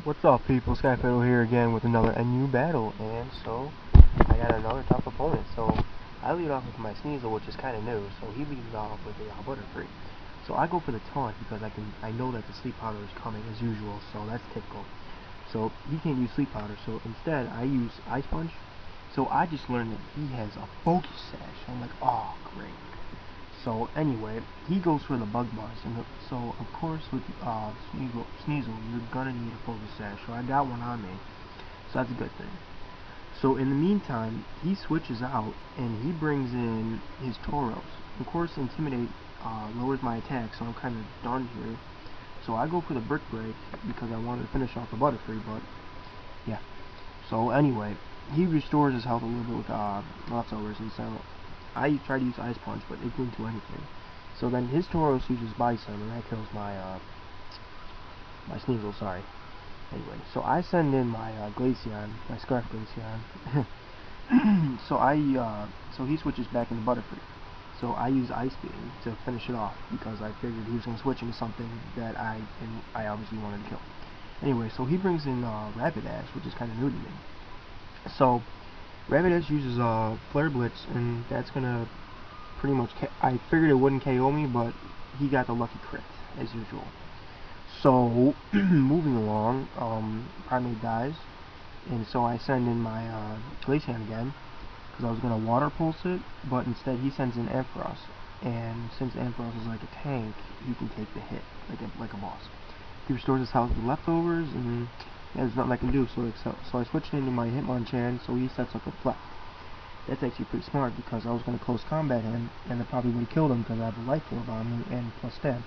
What's up, people? Skyfiddle here again with another NU battle, and so I got another tough opponent. So I lead off with my Sneasel, which is kind of new. So he leads off with a Butterfree. So I go for the taunt because I know that the sleep powder is coming as usual. So that's typical. So he can't use sleep powder. So instead I use Ice Punch. So I just learned that he has a Focus Sash. I'm like, oh great. So anyway, he goes for the Bug Buzz, and so of course with Sneasel, you're gonna need a Focus Sash. So I got one on me, so that's a good thing. So in the meantime, he switches out and he brings in his Tauros. Of course, Intimidate lowers my attack, so I'm kind of done here. So I go for the Brick Break because I wanted to finish off the Butterfree, but yeah. So anyway, he restores his health a little bit with leftovers, and so I tried to use Ice Punch, but it didn't do anything. So then his Tauros uses Bison, and that kills my my Sneasel, sorry. Anyway, so I send in my Glaceon, my Scarf Glaceon. So he switches back into Butterfree. So I use Ice Beam to finish it off because I figured he was going to switch into something that I obviously wanted to kill. Anyway, so he brings in Rapidash, which is kind of new to me. So Rapidash uses Flare Blitz, and that's gonna pretty much. I figured it wouldn't KO me, but he got the lucky crit as usual. So moving along, Primate dies, and so I send in my Glaceon again because I was gonna Water Pulse it, but instead he sends in Ampharos, and since Ampharos is like a tank, he can take the hit like a boss. He restores his health with leftovers, and there's nothing I can do, so I switched into my Hitmonchan, so he sets up a Fleck. That's actually pretty smart because I was going to close combat him, and I probably would have killed him because I have a Life Orb on me and plus stab.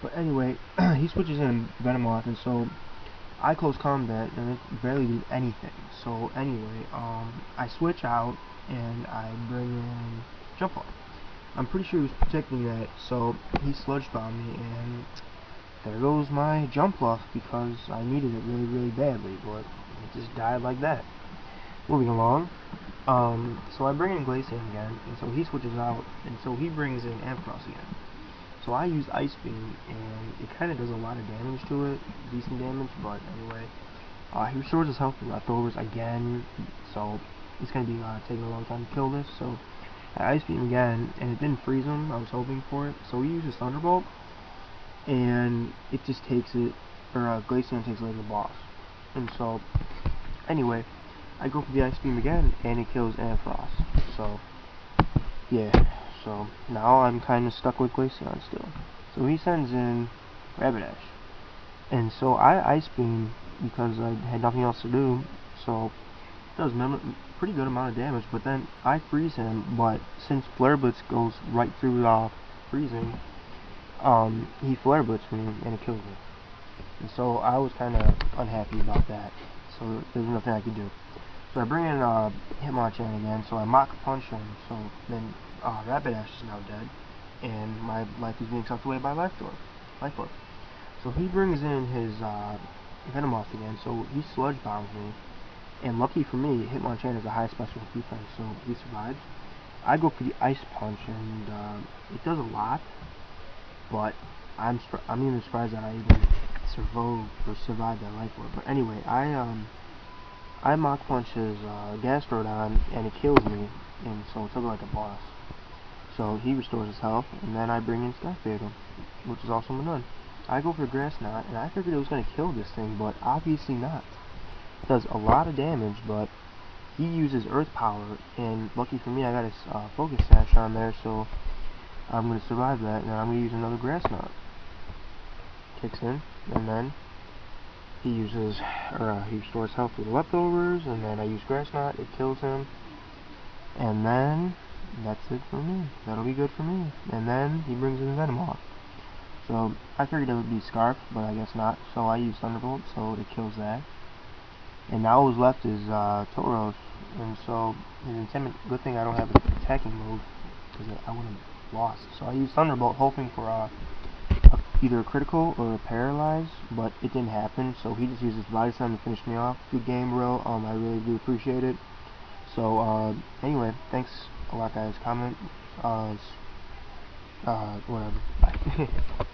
But anyway, he switches in Venomoth, and so I close combat, and it barely did anything. So anyway, I switch out, and I bring in Jump-Off. I'm pretty sure he was protecting that, so he Sludge Bombed me, and there goes my Jump Bluff because I needed it really, really badly, but it just died like that. Moving along, so I bring in Glaceon again, and so he switches out, and so he brings in Ampharos again. So I use Ice Beam, and it kind of does a lot of damage to it, decent damage, but anyway. He restores his health with leftovers again, so it's going to be taking a long time to kill this, so I Ice Beam again, and it didn't freeze him, I was hoping for it, so he uses Thunderbolt, and it just takes it, or Glaceon takes it like a boss. And so, anyway, I go for the Ice Beam again, and it kills Ampharos. So, yeah, so now I'm kind of stuck with Glaceon still. So he sends in Rapidash, and so I Ice Beam because I had nothing else to do, so it does a pretty good amount of damage, but then I freeze him, but since Flare Blitz goes right through freezing, he Flare Blitzed me and it killed me. And so I was kind of unhappy about that. So there's nothing I could do. So I bring in Hitmonchan again, so I Mach Punch him, so then Rapidash is now dead, and my life is being sucked away by Life Orb. So he brings in his Venomoth again, so he Sludge Bombs me, and lucky for me, Hitmonchan has a high special defense, so he survives. I go for the Ice Punch, and it does a lot, but I'm even surprised that I even survived that Life Orb. But anyway, I Mach Punch his Gastrodon, and it kills me, and so it took it like a boss. So he restores his health, and then I bring in Skyfiddle, which is also done. I go for Grass Knot, and I figured it was going to kill this thing, but obviously not. It does a lot of damage, but he uses Earth Power, and lucky for me, I got his Focus Sash on there, so I'm going to survive that, and I'm going to use another Grass Knot. Kicks in, and then he restores health with leftovers, and then I use Grass Knot, it kills him, and then that's it for me. That'll be good for me. And then he brings in Venomoth. So I figured it would be Scarf, but I guess not, so I use Thunderbolt, so it kills that. And now all who's left is Tauros, and so good thing I don't have an attacking move, because I would have lost. So I used Thunderbolt, hoping for either a critical or a paralyze, but it didn't happen, so he just uses Body Slam to finish me off. Good game, bro. I really do appreciate it. So, anyway, thanks a lot, guys. Comment, whatever. Bye.